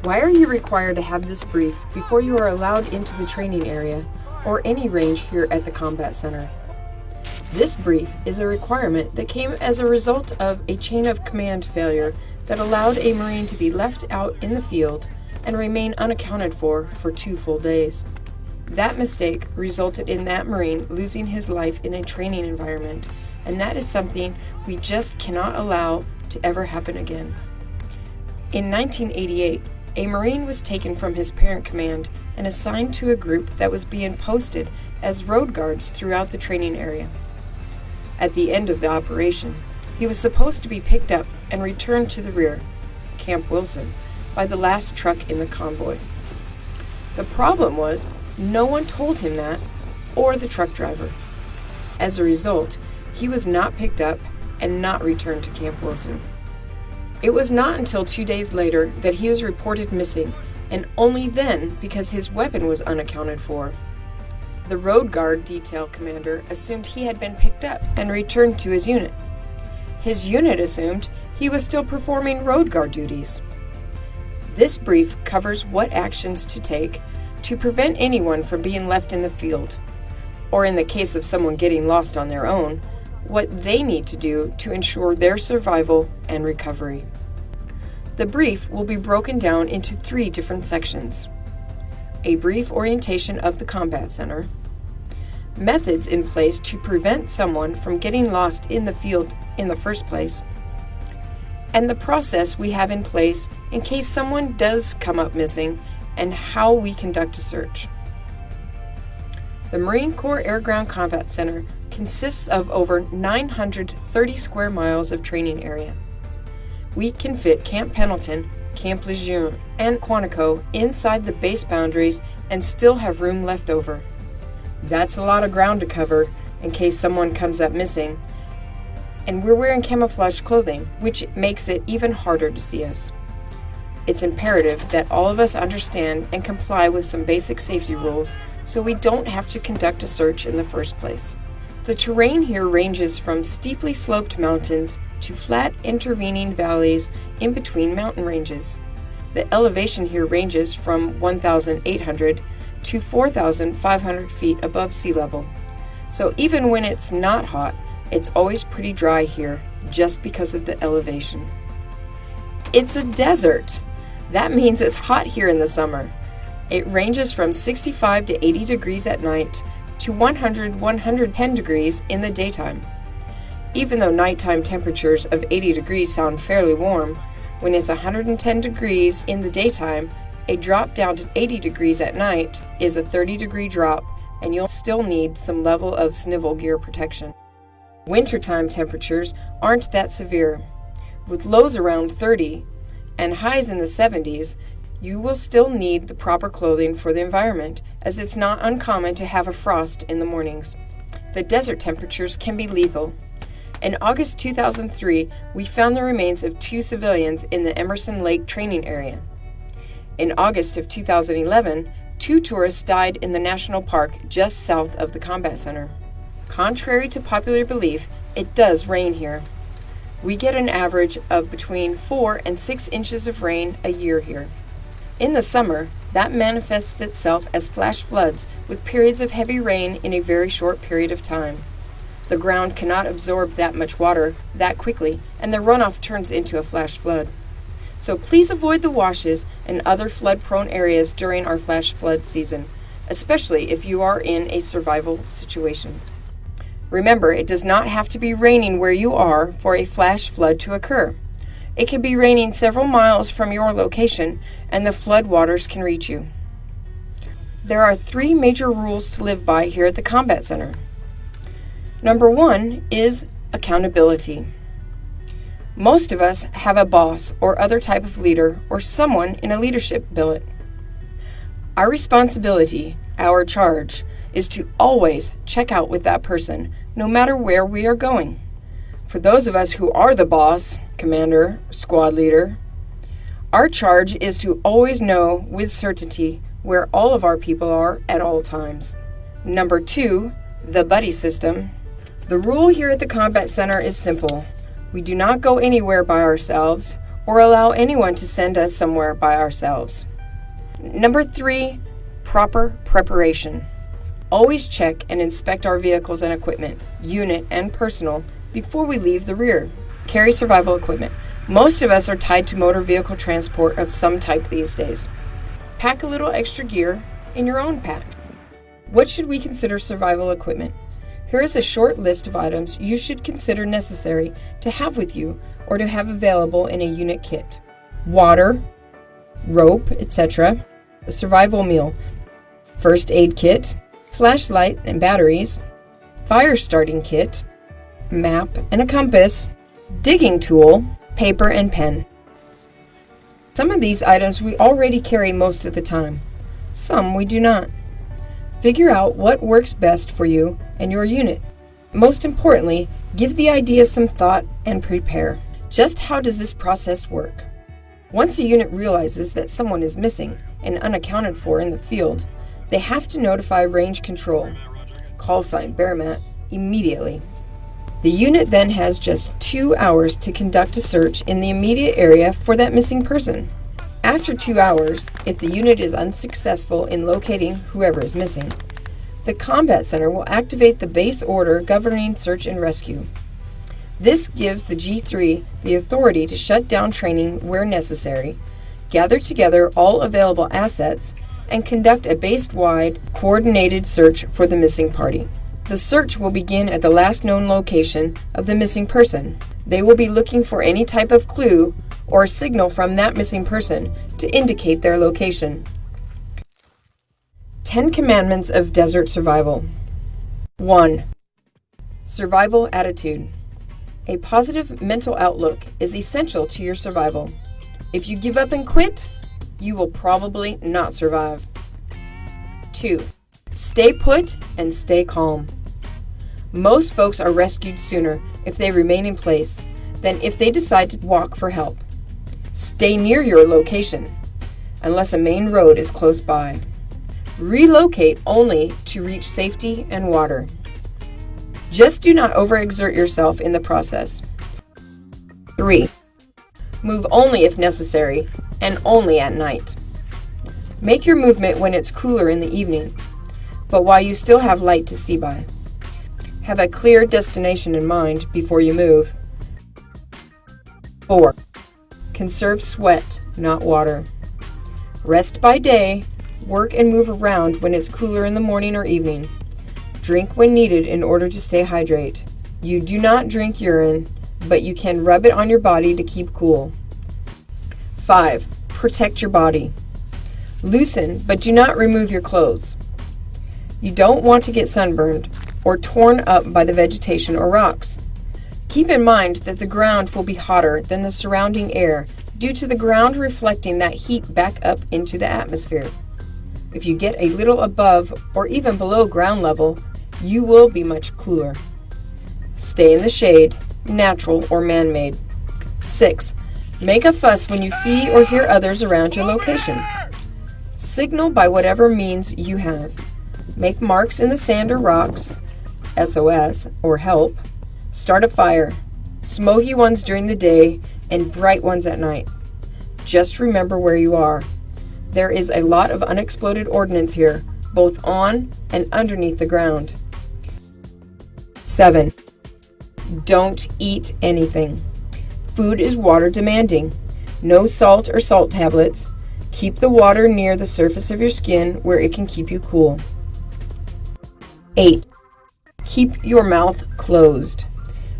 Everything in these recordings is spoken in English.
Why are you required to have this brief before you are allowed into the training area or any range here at the Combat Center? This brief is a requirement that came as a result of a chain of command failure that allowed a Marine to be left out in the field and remain unaccounted for 2 full days. That mistake resulted in that Marine losing his life in a training environment, and that is something we just cannot allow to ever happen again. In 1988, a Marine was taken from his parent command and assigned to a group that was being posted as road guards throughout the training area. At the end of the operation, he was supposed to be picked up and returned to the rear, Camp Wilson, by the last truck in the convoy. The problem was, no one told him that, or the truck driver. As a result, he was not picked up and not returned to Camp Wilson. It was not until 2 days later that he was reported missing, and only then because his weapon was unaccounted for. The road guard detail commander assumed he had been picked up and returned to his unit. His unit assumed he was still performing road guard duties. This brief covers what actions to take to prevent anyone from being left in the field, or in the case of someone getting lost on their own, what they need to do to ensure their survival and recovery. The brief will be broken down into 3 different sections: a brief orientation of the Combat Center, methods in place to prevent someone from getting lost in the field in the first place, and the process we have in place in case someone does come up missing and how we conduct a search. The Marine Corps Air Ground Combat Center consists of over 930 square miles of training area. We can fit Camp Pendleton, Camp Lejeune, and Quantico inside the base boundaries and still have room left over. That's a lot of ground to cover in case someone comes up missing, and we're wearing camouflage clothing, which makes it even harder to see us. It's imperative that all of us understand and comply with some basic safety rules so we don't have to conduct a search in the first place. The terrain here ranges from steeply sloped mountains to flat intervening valleys in between mountain ranges. The elevation here ranges from 1,800 to 4,500 feet above sea level. So even when it's not hot, it's always pretty dry here just because of the elevation. It's a desert. That means it's hot here in the summer. It ranges from 65 to 80 degrees at night to 110 degrees in the daytime. Even though nighttime temperatures of 80 degrees sound fairly warm, when it's 110 degrees in the daytime, a drop down to 80 degrees at night is a 30-degree drop, and you'll still need some level of snivel gear protection. Wintertime temperatures aren't that severe. With lows around 30 and highs in the 70s, you will still need the proper clothing for the environment, as it's not uncommon to have a frost in the mornings. The desert temperatures can be lethal. In August 2003, we found the remains of 2 civilians in the Emerson Lake training area. In August of 2011, 2 tourists died in the national park just south of the Combat Center. Contrary to popular belief, it does rain here. We get an average of between 4 and 6 inches of rain a year here. In the summer, that manifests itself as flash floods with periods of heavy rain in a very short period of time. The ground cannot absorb that much water that quickly, and the runoff turns into a flash flood. So please avoid the washes and other flood-prone areas during our flash flood season, especially if you are in a survival situation. Remember, it does not have to be raining where you are for a flash flood to occur. It can be raining several miles from your location, and the flood waters can reach you. There are 3 major rules to live by here at the Combat Center. Number 1 is accountability. Most of us have a boss or other type of leader or someone in a leadership billet. Our responsibility, our charge, is to always check out with that person, no matter where we are going. For those of us who are the boss, commander, squad leader, our charge is to always know with certainty where all of our people are at all times. Number 2, the buddy system. The rule here at the Combat Center is simple. We do not go anywhere by ourselves or allow anyone to send us somewhere by ourselves. Number 3, proper preparation. Always check and inspect our vehicles and equipment, unit and personal, before we leave the rear. Carry survival equipment. Most of us are tied to motor vehicle transport of some type these days. Pack a little extra gear in your own pack. What should we consider survival equipment? Here is a short list of items you should consider necessary to have with you or to have available in a unit kit. Water, rope, etc., a survival meal, first aid kit, flashlight and batteries, fire starting kit, map and a compass, digging tool, paper and pen. Some of these items we already carry most of the time. Some we do not. Figure out what works best for you and your unit. Most importantly, give the idea some thought and prepare. Just how does this process work? Once a unit realizes that someone is missing and unaccounted for in the field, they have to notify range control, call sign Bearmat, immediately. The unit then has just 2 hours to conduct a search in the immediate area for that missing person. After 2 hours, if the unit is unsuccessful in locating whoever is missing, the Combat Center will activate the base order governing search and rescue. This gives the G3 the authority to shut down training where necessary, gather together all available assets, and conduct a base-wide coordinated search for the missing party. The search will begin at the last known location of the missing person. They will be looking for any type of clue or signal from that missing person to indicate their location. 10 Commandments of Desert Survival. 1. Survival attitude. A positive mental outlook is essential to your survival. If you give up and quit, you will probably not survive. 2. Stay put and stay calm. Most folks are rescued sooner if they remain in place than if they decide to walk for help. Stay near your location, unless a main road is close by. Relocate only to reach safety and water. Just do not overexert yourself in the process. 3. Move only if necessary, and only at night. Make your movement when it's cooler in the evening, but while you still have light to see by. Have a clear destination in mind before you move. 4. Conserve sweat, not water. Rest by day, work and move around when it's cooler in the morning or evening. Drink when needed in order to stay hydrated. You do not drink urine, but you can rub it on your body to keep cool. 5. Protect your body. Loosen, but do not remove your clothes. You don't want to get sunburned or torn up by the vegetation or rocks. Keep in mind that the ground will be hotter than the surrounding air due to the ground reflecting that heat back up into the atmosphere. If you get a little above or even below ground level, you will be much cooler. Stay in the shade, natural or man-made. 6. Make a fuss when you see or hear others around your location. Signal by whatever means you have. Make marks in the sand or rocks, SOS or help. Start a fire, smoky ones during the day and bright ones at night. Just remember where you are. There is a lot of unexploded ordnance here, both on and underneath the ground. 7. Don't eat anything. Food is water demanding. No salt or salt tablets. Keep the water near the surface of your skin where it can keep you cool. 8. Keep your mouth closed.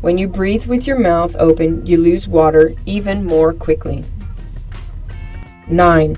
When you breathe with your mouth open, you lose water even more quickly. 9.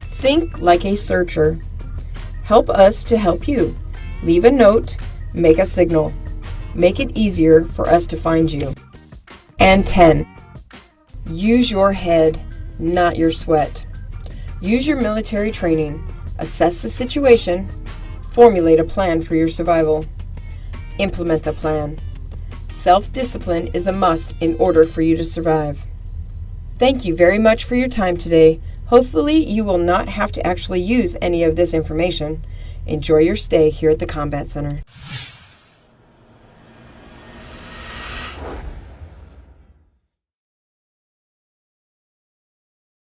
Think like a searcher. Help us to help you. Leave a note, make a signal. Make it easier for us to find you. And 10. Use your head, not your sweat. Use your military training. Assess the situation. Formulate a plan for your survival. Implement the plan. Self-discipline is a must in order for you to survive. Thank you very much for your time today. Hopefully you will not have to actually use any of this information. Enjoy your stay here at the Combat Center.